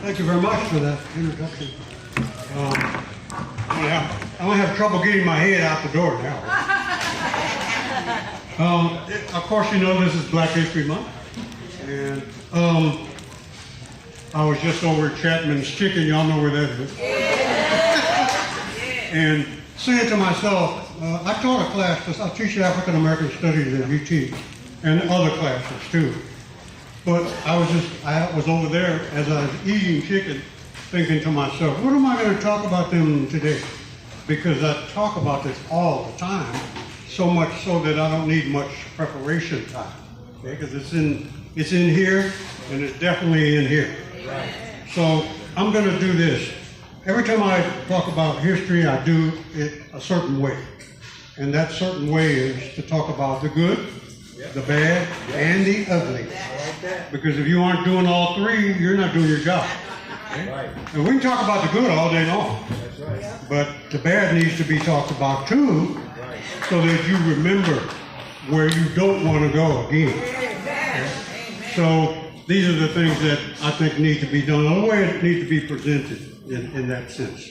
Thank you very much for that introduction. I'm gonna have trouble getting my head out the door now. Of course, you know this is Black History Month, and I was just over at Chapman's Chicken. Y'all know where that is. And saying to myself, I taught a class. I teach African American Studies at UT, and other classes too. But I was over there as I was eating chicken, thinking to myself, what am I going to talk about them today? Because I talk about this all the time, so much so that I don't need much preparation time. Okay, because it's in here, and it's definitely in here. Right. So I'm going to do this. Every time I talk about history, I do it a certain way. And that certain way is to talk about the good, the bad, and the ugly. Because if you aren't doing all three, you're not doing your job. Okay? Right. And we can talk about the good all day long. That's right. But the bad needs to be talked about too, right, so that you remember where you don't want to go again. Okay? So these are the things that I think need to be done, or the way it needs to be presented in that sense.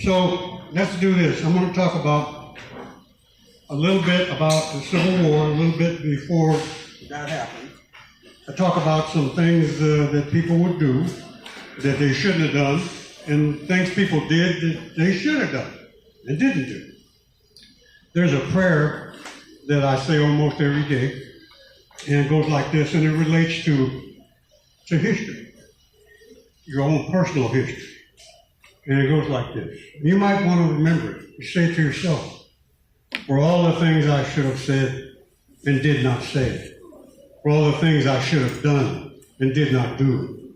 So let's do this. I'm going to talk about a little bit about the Civil War, a little bit before that happened. I talk about some things that people would do that they shouldn't have done, and things people did that they should have done and didn't do. There's a prayer that I say almost every day, and it goes like this, and it relates to history, your own personal history. And it goes like this. You might want to remember it. You say to yourself, for all the things I should have said and did not say, for all the things I should have done and did not do,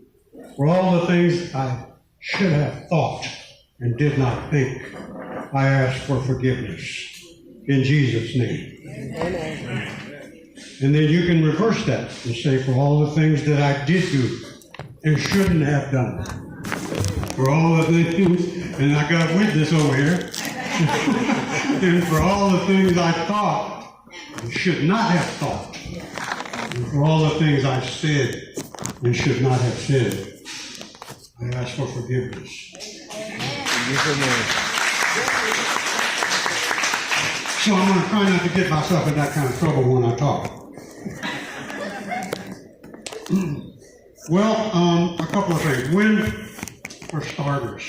for all the things I should have thought and did not think, I ask for forgiveness in Jesus' name. Amen. And then you can reverse that and say, for all the things that I did do and shouldn't have done, for all the things, and I got a witness over here, and for all the things I thought and should not have thought, and for all the things I said and should not have said, I ask for forgiveness. So I'm going to try not to get myself in that kind of trouble when I talk. Well, a couple of things. For starters,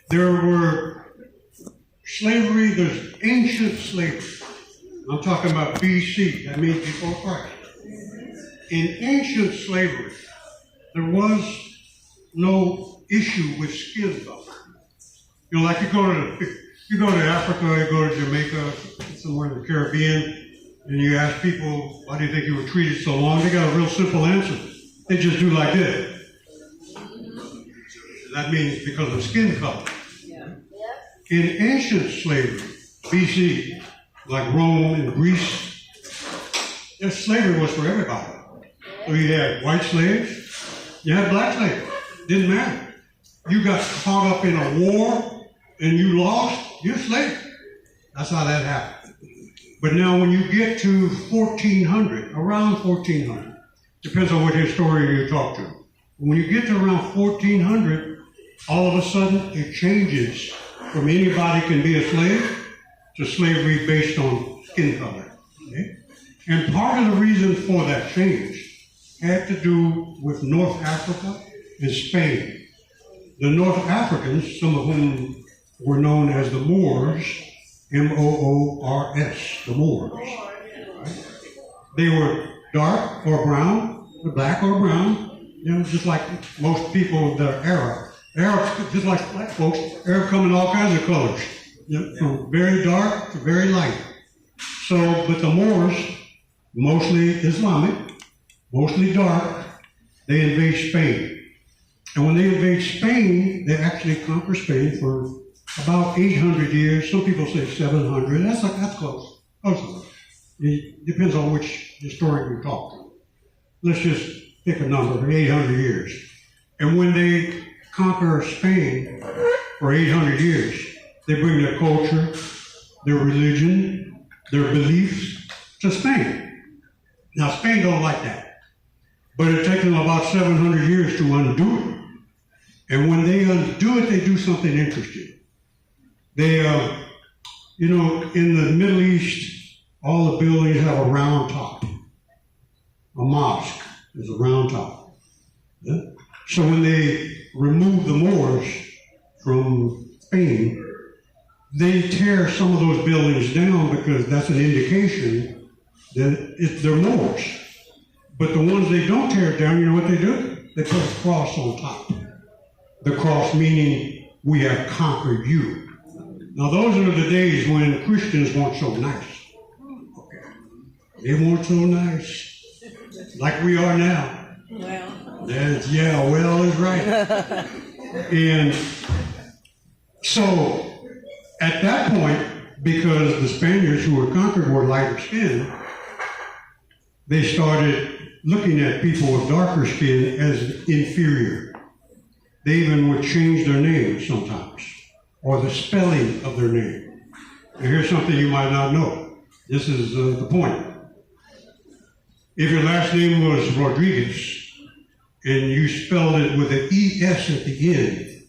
there were slavery, there's ancient slavery. I'm talking about BC, that means before Christ. In ancient slavery, there was no issue with skin color. You know, like you go to Africa, you go to Jamaica, somewhere in the Caribbean, and you ask people, why do you think you were treated so long? They got a real simple answer. They just do like this. That means because of skin color. Yeah. In ancient slavery, BC, like Rome and Greece, slavery was for everybody. So you had white slaves, you had black slaves. Didn't matter. You got caught up in a war and you lost, you're a slave. That's how that happened. But now when you get to 1400, around 1400, depends on what historian you talk to. When you get to around 1400, all of a sudden it changes from anybody can be a slave to slavery based on skin color. Okay? And part of the reason for that change had to do with North Africa and Spain. The North Africans, some of whom were known as the Moors, M-O-O-R-S, the Moors. Right? They were dark or brown, black or brown, you know, just like most people that are Arab. Arabs, just like black folks, Arab come in all kinds of colors, you know, from very dark to very light. So, but the Moors, mostly Islamic, mostly dark, they invade Spain. And when they invade Spain, they actually conquer Spain for about 800 years. Some people say 700. That's close. It depends on which historian you talk to. Let's just pick a number, 800 years. And when they conquer Spain for 800 years, they bring their culture, their religion, their beliefs to Spain. Now, Spain don't like that. But it takes them about 700 years to undo it. And when they undo it, they do something interesting. They, you know, in the Middle East, all the buildings have a round top. A mosque is a round top. Yeah? So when they remove the Moors from Spain, they tear some of those buildings down because that's an indication that they're Moors. But the ones they don't tear down, you know what they do? They put a cross on top. The cross meaning, we have conquered you. Now those are the days when Christians weren't so nice. Okay. They weren't so nice. Like we are now. Well. Yeah, well is right. And so, at that point, because the Spaniards who were conquered were lighter skinned, they started looking at people with darker skin as inferior. They even would change their names sometimes, or the spelling of their name. And here's something you might not know. This is the point. If your last name was Rodriguez, and you spelled it with an E-S at the end,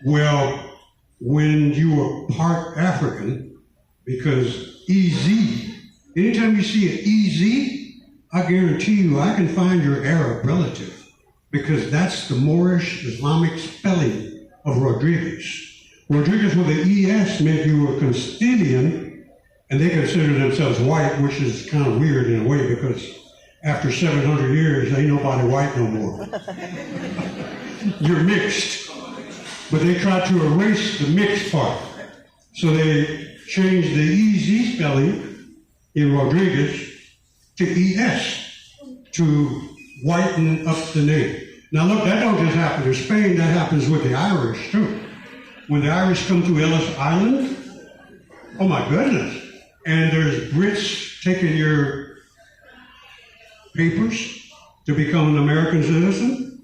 well, when you were part African, because E-Z, anytime you see an E-Z, I guarantee you I can find your Arab relative, because that's the Moorish Islamic spelling of Rodriguez. Rodriguez with an E-S meant you were Castilian, and they consider themselves white, which is kind of weird in a way, because after 700 years, ain't nobody white no more. You're mixed. But they tried to erase the mixed part. So they changed the E-Z spelling in Rodriguez to E-S to whiten up the name. Now look, that don't just happen in Spain, that happens with the Irish too. When the Irish come to Ellis Island, oh my goodness. And there's Brits taking your papers to become an American citizen.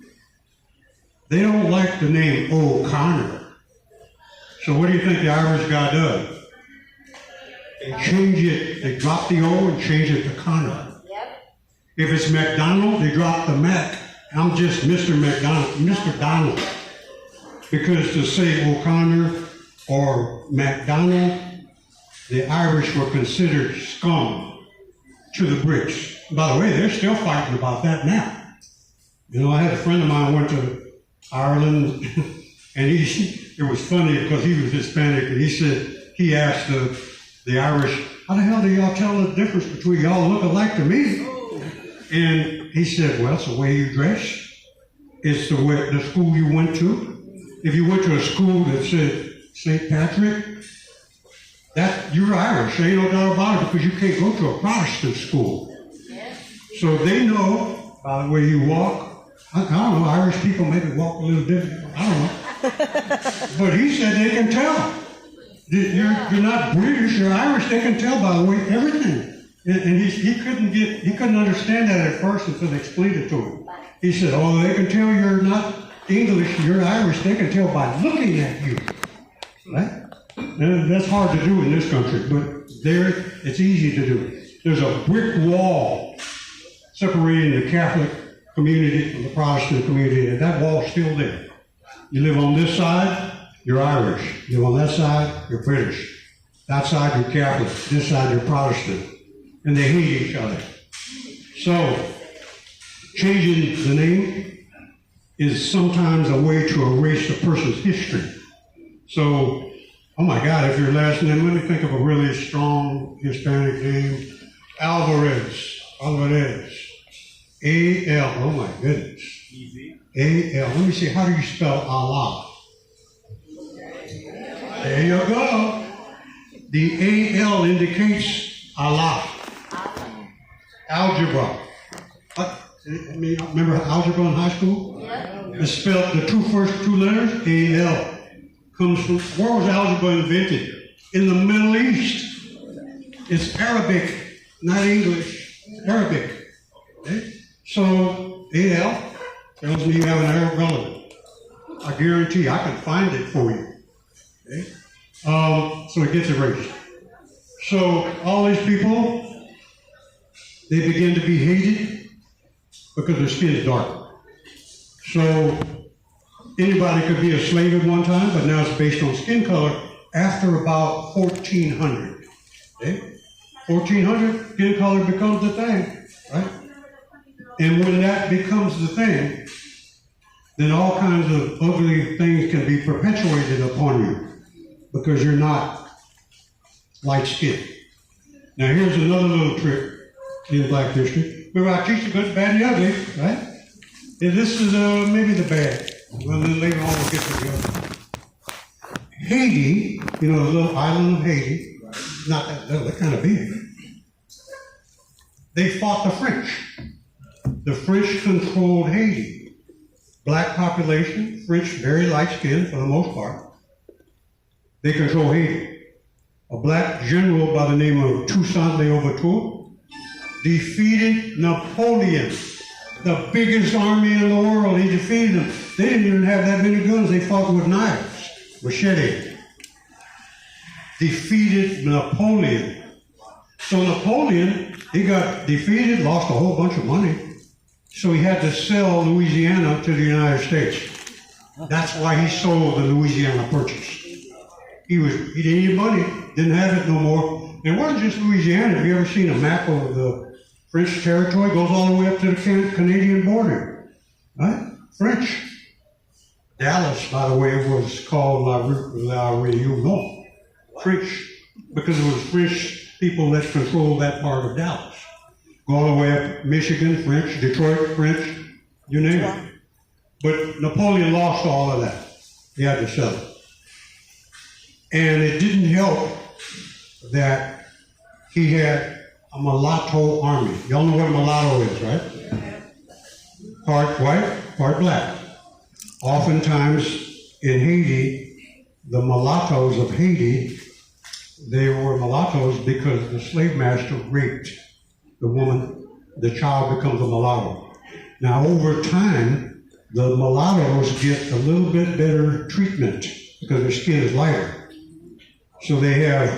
They don't like the name O'Connor. So what do you think the Irish guy does? They change it, they drop the O and change it to Connor. Yep. If it's McDonald, they drop the Mac. I'm just Mr. McDonald, Mr. Donald. Because to say O'Connor or McDonald, the Irish were considered scum to the Brits. By the way, they're still fighting about that now. You know, I had a friend of mine went to Ireland, and it was funny because he was Hispanic, and he said, he asked the Irish, how the hell do y'all tell the difference between y'all look alike to me? And he said, well, it's the way you dress. It's the school you went to. If you went to a school that said St. Patrick, that you're Irish, there ain't no doubt about it, because you can't go to a Protestant school. So they know by the way you walk. I don't know, Irish people maybe walk a little different. I don't know. But he said they can tell. You're not British, you're Irish. They can tell by the way everything. And he couldn't understand that at first until they explained it to him. He said, oh, they can tell you're not English, you're Irish. They can tell by looking at you. Right? And that's hard to do in this country, but there, it's easy to do. There's a brick wall separating the Catholic community from the Protestant community, and that wall's still there. You live on this side, you're Irish. You live on that side, you're British. That side, you're Catholic. This side, you're Protestant. And they hate each other. So, changing the name is sometimes a way to erase a person's history. So, oh my God, if your last name, let me think of a really strong Hispanic name. Alvarez. A-L, oh my goodness. Easy. A-L, let me see, how do you spell Allah? There you go. The A-L indicates Allah. Algebra. Remember algebra in high school? Yeah. It's spelled, the first two letters, A-L. Comes from, where was algebra invented? In the Middle East. It's Arabic, not English. Arabic. Okay? So, A-L tells me you have an Arab relative. I guarantee I can find it for you. Okay? So it gets erased. So all these people, they begin to be hated, because their skin is darker. So anybody could be a slave at one time, but now it's based on skin color after about 1400. Okay? 1400, skin color becomes the thing, right? And when that becomes the thing, then all kinds of ugly things can be perpetuated upon you because you're not light-skinned. Now here's another little trick in Black history. Remember, I teach the good, bad, and the ugly, right? And this is maybe the bad. Well, then later on we'll get to the ugly. Haiti, you know, the little island of Haiti, not that little, they're kind of big. They fought the French. The French controlled Haiti. Black population, French, very light-skinned for the most part. They control Haiti. A black general by the name of Toussaint Louverture defeated Napoleon, the biggest army in the world. He defeated them. They didn't even have that many guns. They fought with knives, machete. Defeated Napoleon. So Napoleon, he got defeated, lost a whole bunch of money. So he had to sell Louisiana to the United States. That's why he sold the Louisiana Purchase. He didn't need money, didn't have it no more. And it wasn't just Louisiana. Have you ever seen a map of the French territory? It goes all the way up to the Canadian border, right? French. Dallas, by the way, was called La Réunion. French, because it was French people that controlled that part of Dallas. Go all the way up Michigan, French, Detroit, French, you name it. But Napoleon lost all of that. He had to sell it. And it didn't help that he had a mulatto army. Y'all know what a mulatto is, right? Part white, part black. Oftentimes in Haiti, the mulattoes of Haiti, they were mulattoes because the slave master raped the woman, the child becomes a mulatto. Now over time, the mulattoes get a little bit better treatment because their skin is lighter. So they have,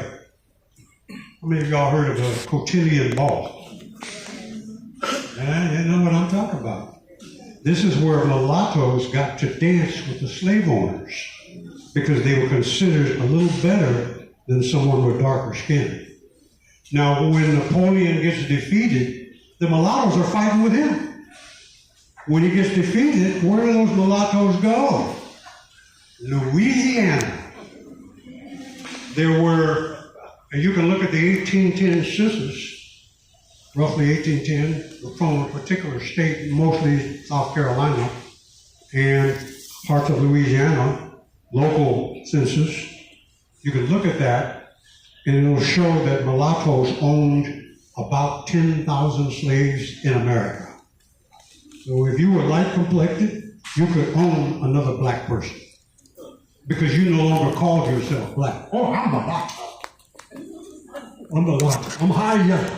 how many of y'all heard of a cotillion ball? You know what I'm talking about. This is where mulattoes got to dance with the slave owners because they were considered a little better than someone with darker skin. Now, when Napoleon gets defeated, the mulattoes are fighting with him. When he gets defeated, where do those mulattoes go? Louisiana. There were, and you can look at the 1810 census, roughly 1810, from a particular state, mostly South Carolina, and parts of Louisiana, local census. You can look at that, and it will show that mulattoes owned about 10,000 slaves in America. So if you were light complected, you could own another black person because you no longer called yourself black. Oh, I'm a black. I'm a black. I'm high yellow.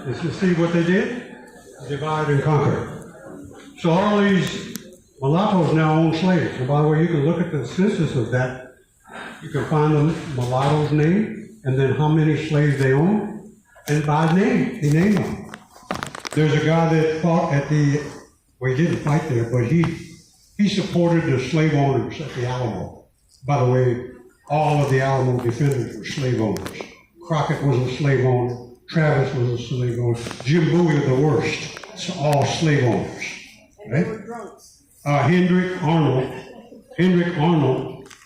You see what they did? Divide and conquer. So all these mulattoes now own slaves. And by the way, you can look at the census of that. You can find the mulatto's name and then how many slaves they own. And by name, they name them. There's a guy that fought at he didn't fight there, but he supported the slave owners at the Alamo. By the way, all of the Alamo defenders were slave owners. Crockett was a slave owner. Travis was a slave owner. Jim Bowie was the worst. It's all slave owners. Right? Hendrick Arnold,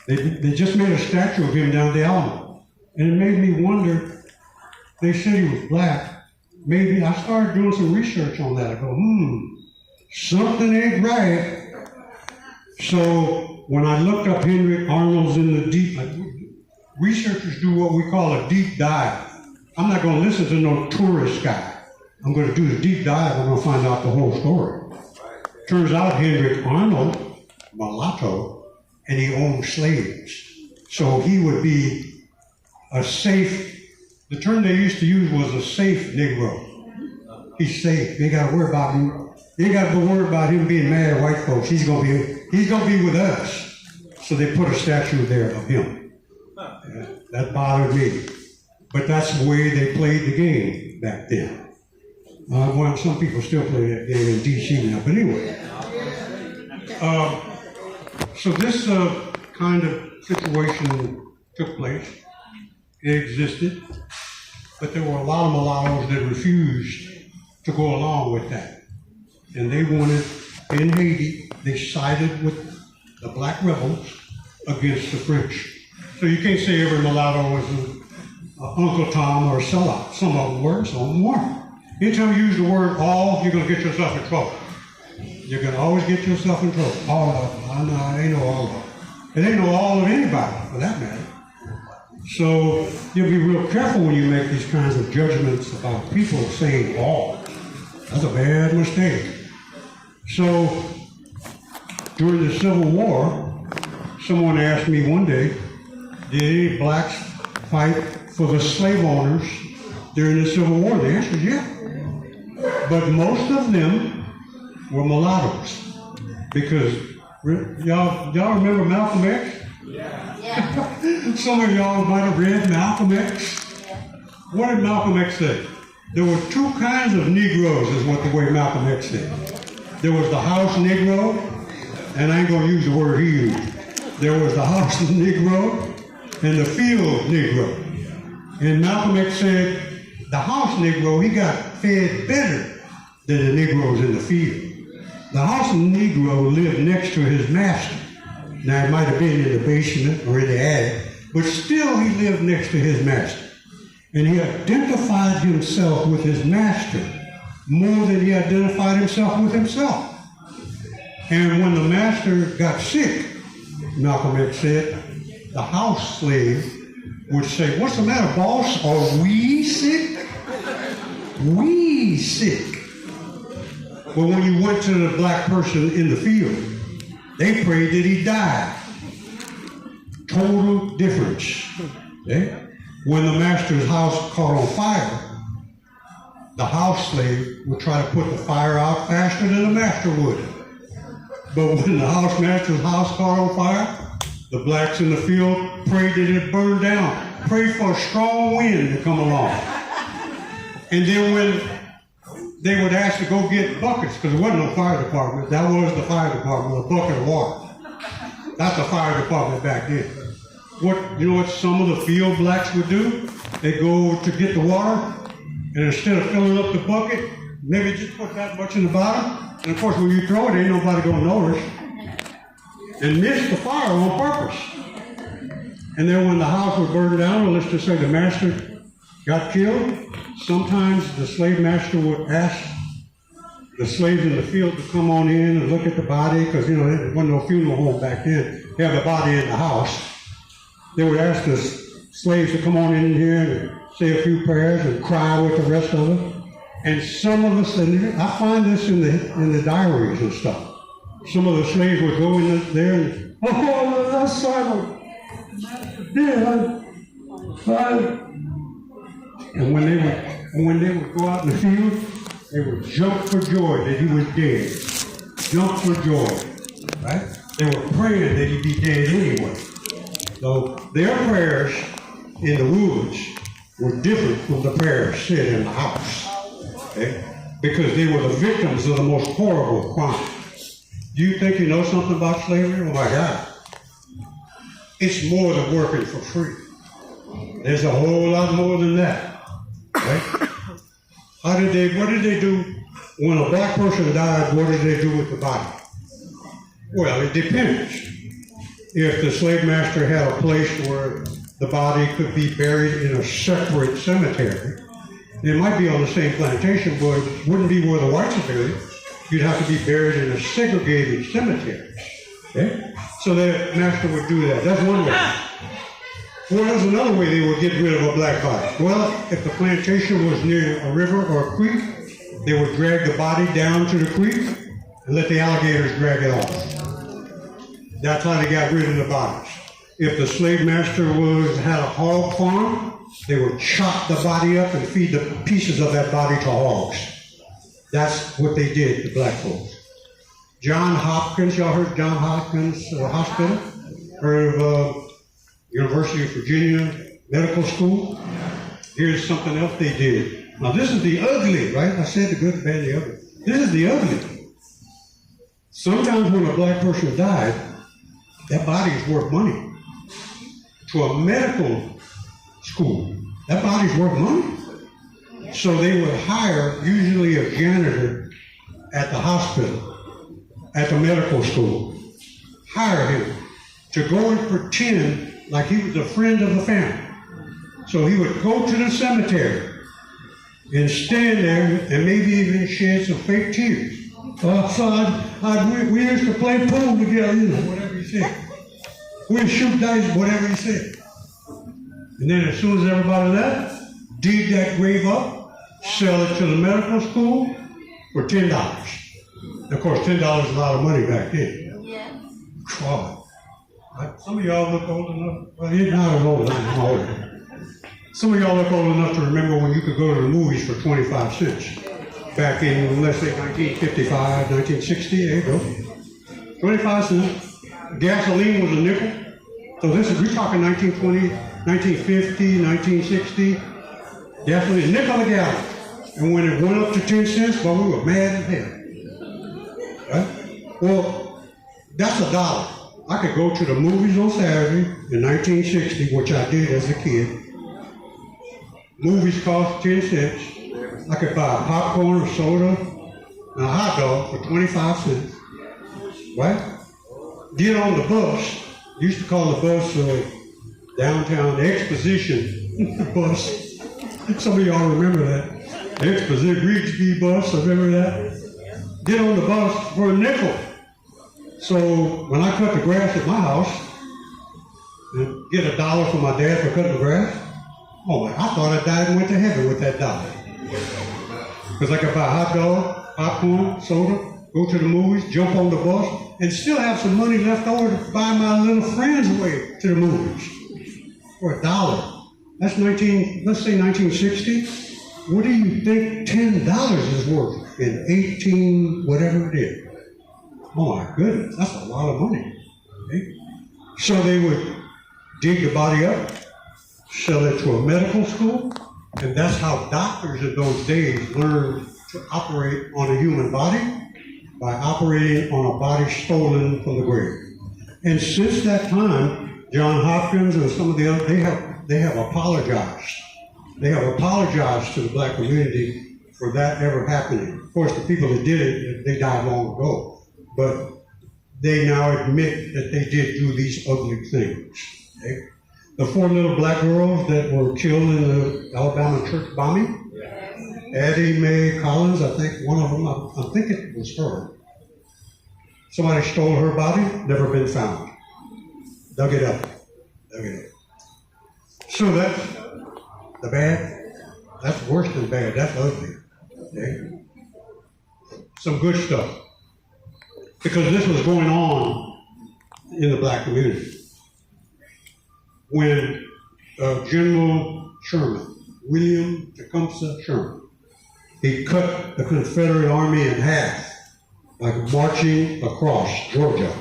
they just made a statue of him down at the Alamo. And it made me wonder, they said he was black. Maybe I started doing some research on that. I go, something ain't right. So when I looked up Hendrick Arnold's in the deep, researchers do what we call a deep dive. I'm not going to listen to no tourist guy. I'm going to do the deep dive. I'm going to find out the whole story. Turns out Hendrick Arnold, mulatto, and he owned slaves. So he would be a safe, the term they used to use was a safe Negro. He's safe. You ain't got to worry about him. You ain't got to worry about him being mad at white folks. He's gonna be with us. So they put a statue there of him. That bothered me. But that's the way they played the game back then. Well, some people still play that game in D.C. now, but anyway. So this kind of situation took place. It existed, but there were a lot of mulattoes that refused to go along with that. And they wanted, in Haiti, they sided with the black rebels against the French. So you can't say every mulatto was Uncle Tom or Salas. Some of them were, some of them weren't. Anytime you use the word all, you're going to get yourself in trouble. You're going to always get yourself in trouble. All of them. I know, I ain't know all of them. It ain't know all of anybody, for that matter. So you'll be real careful when you make these kinds of judgments about people saying all. That's a bad mistake. So during the Civil War, someone asked me one day, did any blacks fight for the slave owners during the Civil War? The answer is yeah. But most of them were mulattoes. Because y'all remember Malcolm X? Yeah. Some of y'all might have read Malcolm X. Yeah. What did Malcolm X say? There were two kinds of Negroes, is what the way Malcolm X said. There was the house Negro, and I ain't going to use the word he used. There was the house Negro and the field Negro. And Malcolm X said, the house Negro, he got fed better than the Negroes in the field. The house Negro lived next to his master. Now, it might have been in the basement or in the attic, but still he lived next to his master. And he identified himself with his master more than he identified himself with himself. And when the master got sick, Malcolm X said, the house slave would say, what's the matter, boss? Are we sick? We sick. But when you went to the black person in the field, they prayed that he died. Total difference. Okay? When the master's house caught on fire, the house slave would try to put the fire out faster than the master would. But when the house master's house caught on fire, the blacks in the field prayed that it burned down. Prayed for a strong wind to come along. And then when they would ask to go get buckets, because there wasn't no fire department. That was the fire department, a bucket of water. That's the fire department back then. You know what some of the field blacks would do? They go to get the water, and instead of filling up the bucket, maybe just put that much in the bottom. And of course, when you throw it, ain't nobody gonna notice. And miss the fire on purpose. And then when the house was burned down, or let's just say the master got killed, sometimes the slave master would ask the slaves in the field to come on in and look at the body, because, you know, there wasn't no funeral home back then. They had the body in the house. They would ask the slaves to come on in here and say a few prayers and cry with the rest of them. And some of us, and I find this in the diaries and stuff. Some of the slaves would go in there and, oh, that's Simon. Yeah, and when they would go out in the field, they would jump for joy that he was dead. Jump for joy, right? They were praying that he'd be dead anyway. So their prayers in the woods were different from the prayers said in the house, okay? Because they were the victims of the most horrible crime. Do you think you know something about slavery? Oh my God. It's more than working for free. There's a whole lot more than that. Right? What did they do when a black person died? What did they do with the body? Well, it depends. If the slave master had a place where the body could be buried in a separate cemetery, it might be on the same plantation, but it wouldn't be where the whites are buried. You'd have to be buried in a segregated cemetery. Okay? So the master would do that. That's one way. Well, there's another way they would get rid of a black body. Well, if the plantation was near a river or a creek, they would drag the body down to the creek and let the alligators drag it off. That's how they got rid of the bodies. If the slave master had a hog farm, they would chop the body up and feed the pieces of that body to hogs. That's what they did to black folks. John Hopkins, y'all heard John Hopkins Hospital? Heard of University of Virginia Medical School? Here's something else they did. Now this is the ugly, right? I said the good, the bad, the ugly. This is the ugly. Sometimes when a black person died, that body is worth money. To a medical school, that body's worth money. So they would hire usually a janitor at the hospital, at the medical school, hire him to go and pretend like he was a friend of the family. So he would go to the cemetery and stand there and maybe even shed some fake tears. We used to play pool together, whatever he said. We'd shoot dice, whatever he said. And then as soon as everybody left, dig that grave up, sell it to the medical school for $10. Of course, $10 is a lot of money back then. Yeah. God. Some of y'all look old enough. Well, you're not as old as I'm older. Some of y'all look old enough to remember when you could go to the movies for 25 cents. Back in, let's say, 1955, 1960, there you go. 25 cents. Gasoline was a nickel. So this is, we're talking 1920, 1950, 1960. Gasoline, a nickel a gallon. And when it went up to 10 cents, well, we were mad as hell. Right? Well, that's $1. I could go to the movies on Saturday in 1960, which I did as a kid. Movies cost 10 cents. I could buy a popcorn, a soda, and a hot dog for 25 cents. Right? Get on the bus. Used to call the bus downtown the Exposition bus. Some of y'all remember that. The Exposition Grigsby bus, remember that? Get on the bus for a nickel. So when I cut the grass at my house, and get $1 from my dad for cutting the grass, oh, I thought I died and went to heaven with that $1. Because I could buy a hot dog, popcorn, soda, go to the movies, jump on the bus, and still have some money left over to buy my little friends away to the movies for $1. That's let's say 1960. What do you think $10 is worth in 18, whatever it is? Oh my goodness, that's a lot of money. Okay? So they would dig the body up, sell it to a medical school, and that's how doctors in those days learned to operate on a human body, by operating on a body stolen from the grave. And since that time, John Hopkins and some of the others, they have apologized. They have apologized to the black community for that ever happening. Of course, the people that did it, they died long ago. But they now admit that they did do these ugly things. Okay? The 4 little black girls that were killed in the Alabama church bombing, Addie Mae Collins, I think one of them, I think it was her. Somebody stole her body, never been found. Dug it up. So that's the bad. That's worse than bad. That's ugly. Okay? Some good stuff. Because this was going on in the black community. When General Sherman, William Tecumseh Sherman, he cut the Confederate Army in half by marching across Georgia.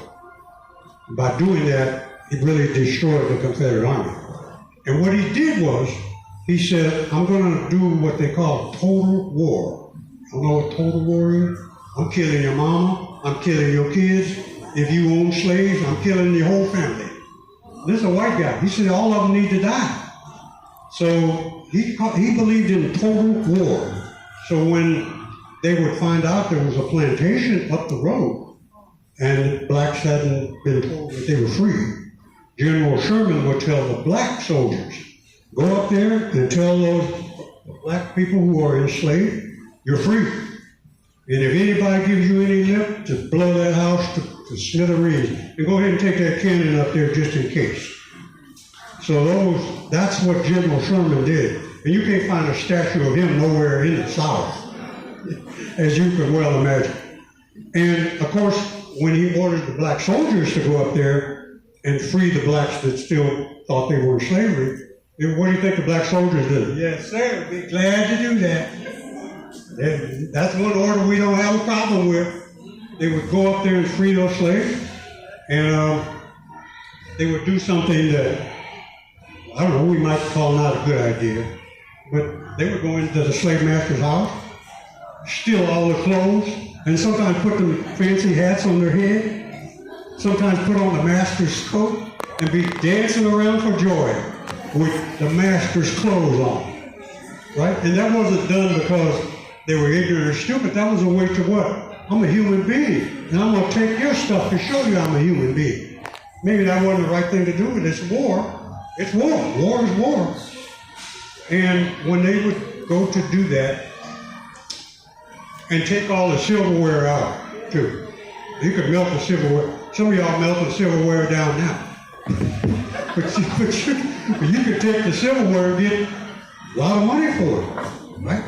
By doing that, he really destroyed the Confederate Army. And what he did was, he said, I'm going to do what they call total war. You know what total war is? I'm killing your mama, I'm killing your kids. If you own slaves, I'm killing your whole family. This is a white guy. He said all of them need to die. So he believed in total war. So when they would find out there was a plantation up the road and blacks hadn't been told that they were free, General Sherman would tell the black soldiers, go up there and tell those black people who are enslaved, you're free. And if anybody gives you any lip, to blow that house to smithereens. And go ahead and take that cannon up there just in case. So that's what General Sherman did. And you can't find a statue of him nowhere in the South, as you can well imagine. And of course, when he ordered the black soldiers to go up there and free the blacks that still thought they were in slavery, what do you think the black soldiers did? Yes, sir, be glad to do that. And that's one order we don't have a problem with. They would go up there and free those slaves, and they would do something that, I don't know, we might call not a good idea. But they would go into the slave master's house, steal all the clothes, and sometimes put them fancy hats on their head, sometimes put on the master's coat, and be dancing around for joy with the master's clothes on. Right? And that wasn't done because they were ignorant or stupid. That was a way to what? I'm a human being, and I'm going to take your stuff to show you I'm a human being. Maybe that wasn't the right thing to do, but it's war. It's war. War is war. And when they would go to do that and take all the silverware out, too. You could melt the silverware. Some of y'all melting silverware down now. but you could take the silverware and get a lot of money for it, right?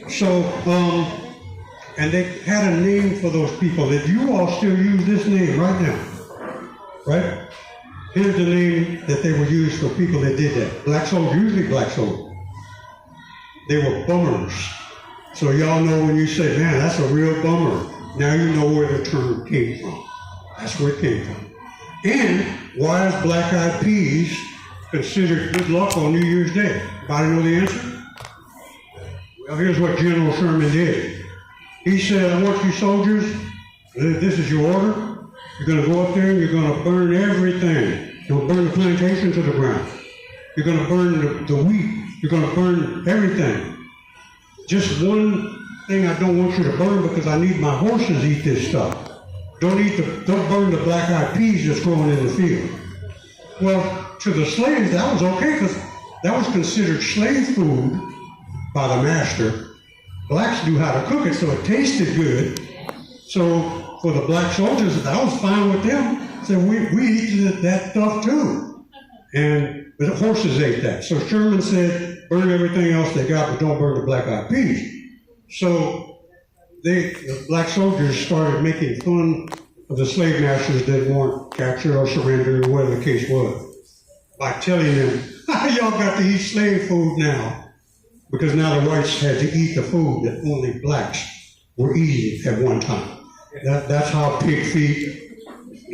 So, and they had a name for those people that you all still use this name right now, right? Here's the name that they would use for people that did that. Black soldiers, usually black soldiers. They were bummers. So y'all know when you say, man, that's a real bummer. Now you know where the term came from. That's where it came from. And why is black-eyed peas considered good luck on New Year's Day? Anybody know the answer? Well, here's what General Sherman did. He said, I want you soldiers, this is your order. You're going to go up there and you're going to burn everything. You're going to burn the plantation to the ground. You're going to burn the wheat. You're going to burn everything. Just one thing I don't want you to burn because I need my horses to eat this stuff. Don't burn the black-eyed peas that's growing in the field. Well, to the slaves, that was okay because that was considered slave food by the master. Blacks knew how to cook it, so it tasted good. So for the black soldiers, that was fine with them. So we eat that stuff too. And the horses ate that. So Sherman said, burn everything else they got, but don't burn the black-eyed peas. So the black soldiers started making fun of the slave masters that weren't captured or surrendered or whatever the case was by telling them, y'all got to eat slave food now. Because now the whites had to eat the food that only blacks were eating at one time. That's how pig feet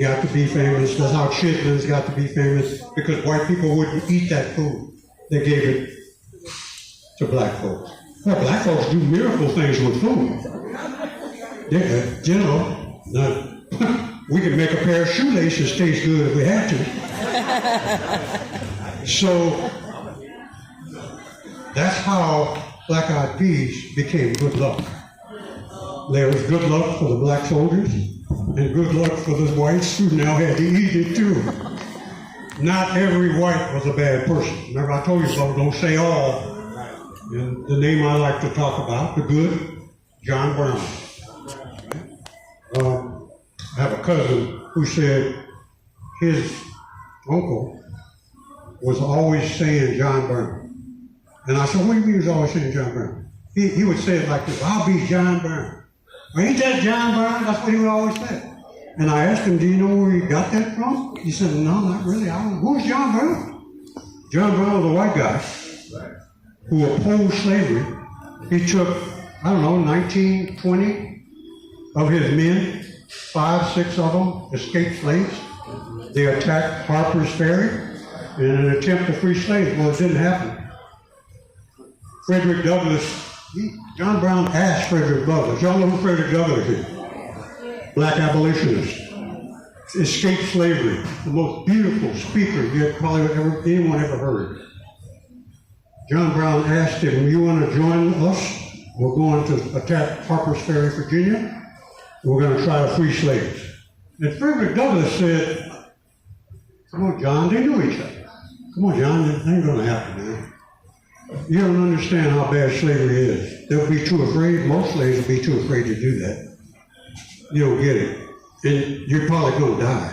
got to be famous. That's how chitlins got to be famous, because white people wouldn't eat that food. They gave it to black folks. Well, black folks do miracle things with food. We could make a pair of shoelaces taste good if we had to. So that's how black-eyed peas became good luck. There was good luck for the black soldiers, and good luck for the whites who now had to eat it too. Not every white was a bad person. Remember I told you so, don't say all. And the name I like to talk about, the good, John Brown. I have a cousin who said his uncle was always saying John Brown. And I said, what do you mean he was always saying John Brown? He would say it like this, I'll be John Brown. Well, ain't that John Brown? That's what he would always say. And I asked him, do you know where he got that from? He said, no, not really. I don't know. Who's John Brown? John Brown was a white guy who opposed slavery. He took, 19, 20 of his men, 5, 6 of them escaped slaves. They attacked Harper's Ferry in an attempt to free slaves. Well, it didn't happen. Frederick Douglass, John Brown asked Frederick Douglass. Y'all know who Frederick Douglass is? Black abolitionist. Escaped slavery. The most beautiful speaker anyone ever heard. John Brown asked him, you want to join us? We're going to attack Harper's Ferry, Virginia. We're going to try to free slaves. And Frederick Douglass said, come on, John, they knew each other. Come on, John, that ain't going to happen, man. You don't understand how bad slavery is. They'll be too afraid. Most slaves will be too afraid to do that. You don't get it. And you're probably going to die.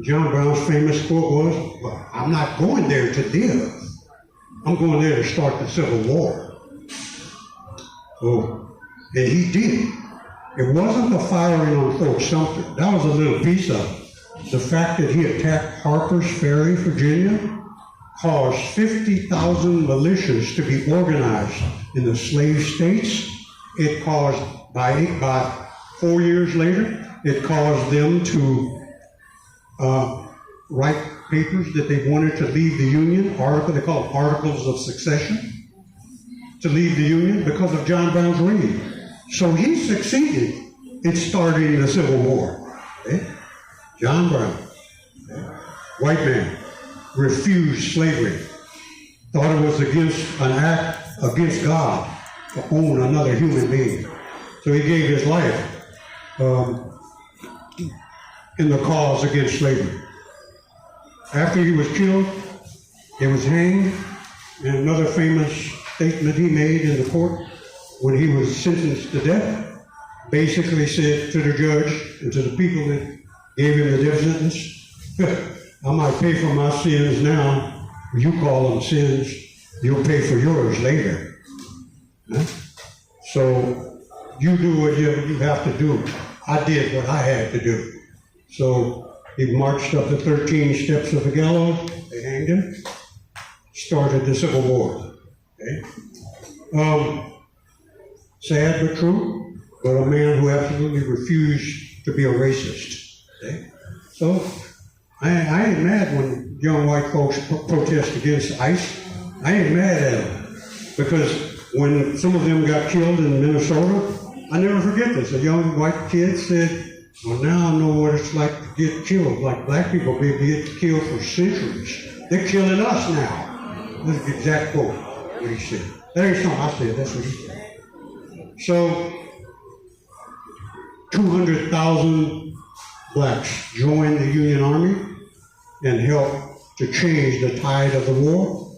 John Brown's famous quote was, well, I'm not going there to live. I'm going there to start the Civil War. Oh, and he did. It wasn't the firing on Fort Sumter. That was a little piece of it. The fact that he attacked Harper's Ferry, Virginia, caused 50,000 militias to be organized in the slave states. It caused, by 4 years later, it caused them to write papers that they wanted to leave the Union, they called Articles of Succession. to leave the Union because of John Brown's reign. So he succeeded in starting the Civil War. Okay? John Brown, okay? White man, refused slavery, thought it was an act against God to own another human being. So he gave his life in the cause against slavery. After he was killed, he was hanged, and another famous statement he made in the court when he was sentenced to death basically said to the judge and to the people that gave him the death sentence, I might pay for my sins now, you call them sins, you'll pay for yours later. Huh? So you do what you have to do. I did what I had to do. So he marched up the 13 steps of the gallows, they hanged him, started the Civil War. Okay? Sad but true, but a man who absolutely refused to be a racist. Okay? So I ain't mad when young white folks protest against ICE. I ain't mad at them, because when some of them got killed in Minnesota, I never forget this. A young white kid said, well, now I know what it's like to get killed, like black people get killed for centuries. They're killing us now. This is the exact quote, what he said. That ain't something I said, that's what he said. So, 200,000 blacks joined the Union Army and helped to change the tide of the war,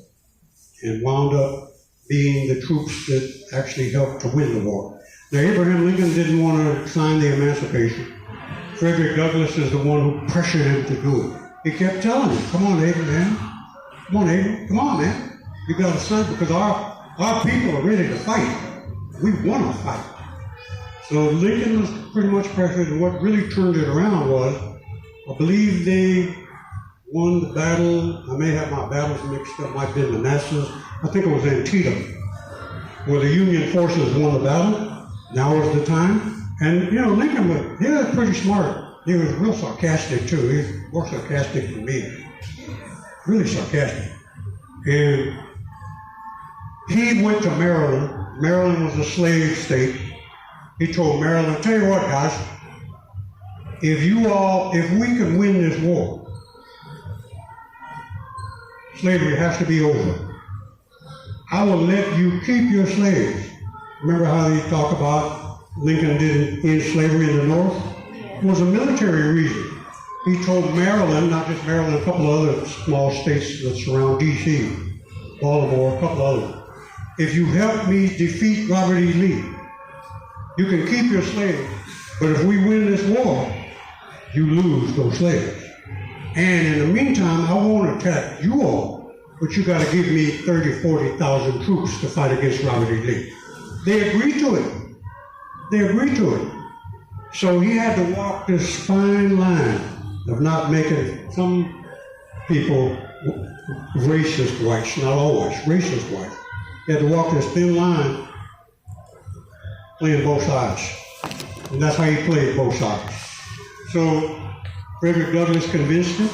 and wound up being the troops that actually helped to win the war. Now, Abraham Lincoln didn't want to sign the Emancipation. Frederick Douglass is the one who pressured him to do it. He kept telling him, come on, Abraham. Come on, Abraham. Come on, man. You got to sign, because our people are ready to fight. We want to fight. So Lincoln was pretty much pressured, and what really turned it around was, I believe they won the battle. I may have my battles mixed up. Might have been Manassas. I think it was Antietam, where the Union forces won the battle. Now was the time. And, Lincoln he was pretty smart. He was real sarcastic, too. He was more sarcastic than me. Really sarcastic. And he went to Maryland. Maryland was a slave state. He told Maryland, tell you what, guys, if we can win this war, slavery has to be over. I will let you keep your slaves. Remember how he talked about Lincoln didn't end slavery in the North? It was a military reason. He told Maryland, not just Maryland, a couple of other small states that surround D.C., Baltimore, a couple others. If you help me defeat Robert E. Lee, you can keep your slaves, but if we win this war, you lose those slaves. And in the meantime, I won't attack you all, but you got to give me 30,000, 40,000 troops to fight against Robert E. Lee. They agreed to it. So he had to walk this fine line of not making some people racist whites, not always, racist whites. He had to walk this thin line playing both sides. And that's how he played both sides. So Frederick Douglass convinced him.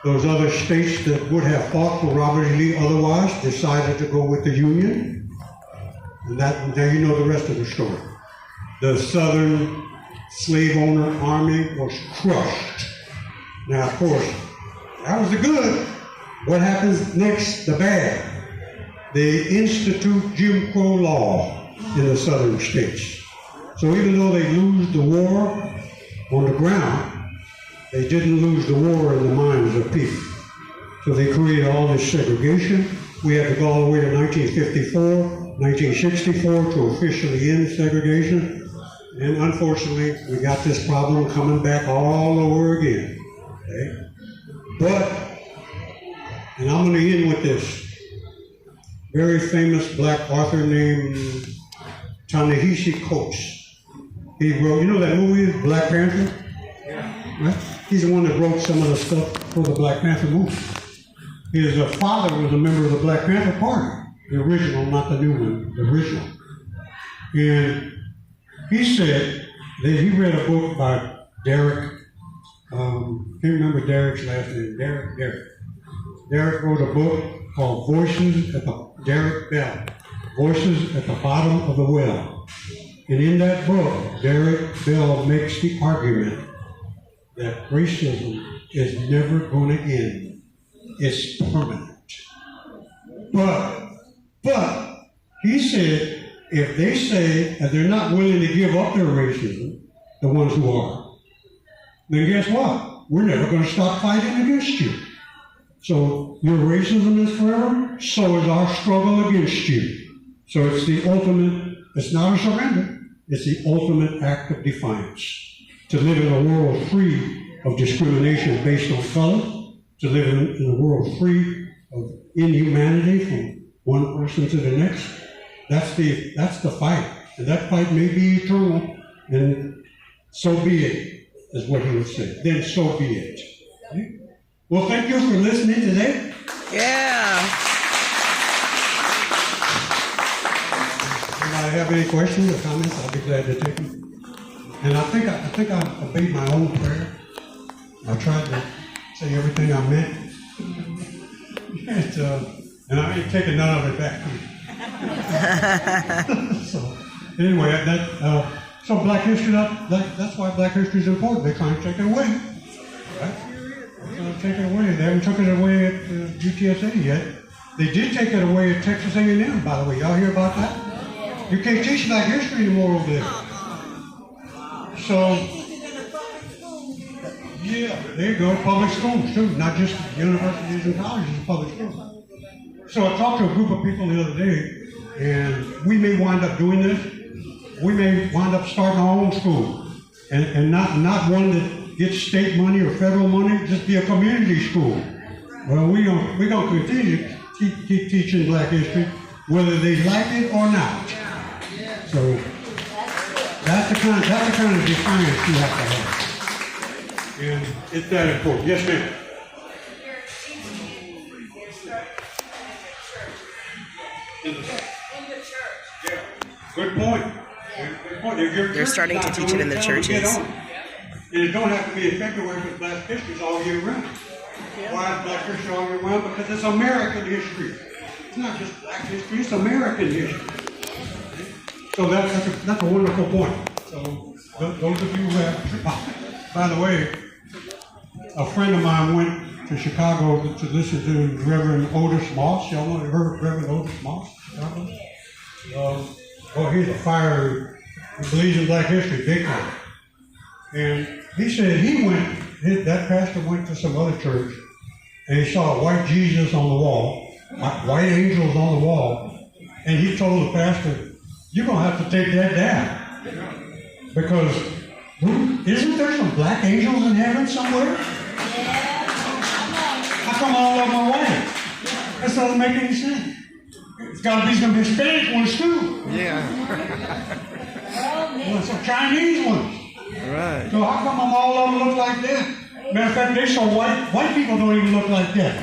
Those other states that would have fought for Robert E. Lee otherwise decided to go with the Union. And now you know the rest of the story. The Southern slave owner army was crushed. Now, of course, that was the good. What happens next? The bad. They institute Jim Crow law in the southern states. So even though they lose the war on the ground, they didn't lose the war in the minds of people. So they created all this segregation. We had to go all the way to 1954, 1964 to officially end segregation. And unfortunately, we got this problem coming back all over again. Okay? And I'm going to end with this. Very famous black author named Ta-Nehisi Coates. He wrote, you know that movie, Black Panther? Yeah. Right? He's the one that wrote some of the stuff for the Black Panther movie. His father was a member of the Black Panther Party. The original, not the new one, the original. And he said that he read a book by Derek, can't remember Derek's last name, Derek. Derek wrote a book called Voices at the Derek Bell. Voices at the Bottom of the Well. And in that book, Derek Bell makes the argument that racism is never going to end. It's permanent. But he said, if they say that they're not willing to give up their racism, the ones who are, then guess what? We're never going to stop fighting against you. So your racism is forever, so is our struggle against you. So it's the ultimate, it's not a surrender, it's the ultimate act of defiance. To live in a world free of discrimination based on color, to live in a world free of inhumanity from one person to the next, that's the fight. And that fight may be eternal, and so be it, is what he would say. Then so be it. Okay? Well, thank you for listening today. Yeah. If I have any questions or comments, I'll be glad to take them. And I think I obeyed my own prayer. I tried to say everything I meant. And I ain't taking none of it back to you. So anyway, so Black History, that's why Black History is important. They're trying to take it away. Right? They're trying to take it away. They haven't taken it away at UTSA yet. They did take it away at Texas A&M, by the way. Y'all hear about that? You can't teach Black History anymore over there. So, yeah, there you go, public schools too, not just universities and colleges, public schools. So I talked to a group of people the other day, and we may wind up doing this. We may wind up starting our own school, and not one that gets state money or federal money, just be a community school. Well, we're gonna continue to keep teaching Black history, whether they like it or not. So that's the kind of defiance you have to have. And it's that important. Yes, ma'am. In the church. Yeah. Good point. Good point. They're starting to teach it in the churches. And it don't have to be in February, but Black history is all year round. Why is Black history all year round? Because it's American history. It's not just Black history, it's American history. So that's a wonderful point. So those of you who have, by the way, a friend of mine went to Chicago to listen to Reverend Otis Moss. Y'all know, heard of Reverend Otis Moss? Chicago? He's a fire. He believes in Black history, big time. And he said that pastor went to some other church and he saw a white Jesus on the wall, white angels on the wall, and he told the pastor, "You're going to have to take that down. Because isn't there some black angels in heaven somewhere? How come all of them are white? That doesn't make any sense. It's got to be some Hispanic ones too. Yeah. Some Chinese ones. Right. So how come all of them look like that? Matter of fact, they're so white, white people don't even look like that."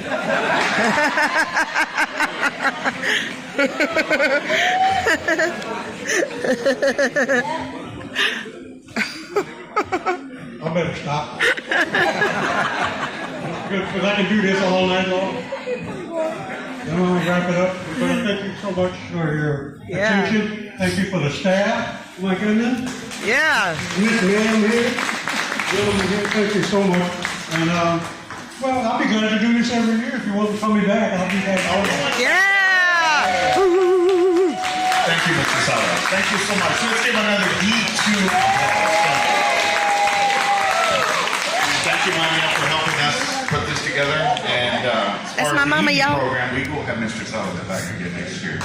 I better stop. Because I can do this all night long. Then I'll wrap it up. But thank you so much for your attention. Thank you for the staff. Oh my goodness. Yeah. Miss Ma'am here. Gentlemen here, thank you so much. And well, I'll be glad to do this every year. If you want to call me back, I'll be back. Yeah. Thank you, Mr. Salas. Thank you so much. So let's give another D2 applause. Thank you, Maria, for helping us put this together. And That's my mama, y'all. program, we will have Mr. Salas back again next year.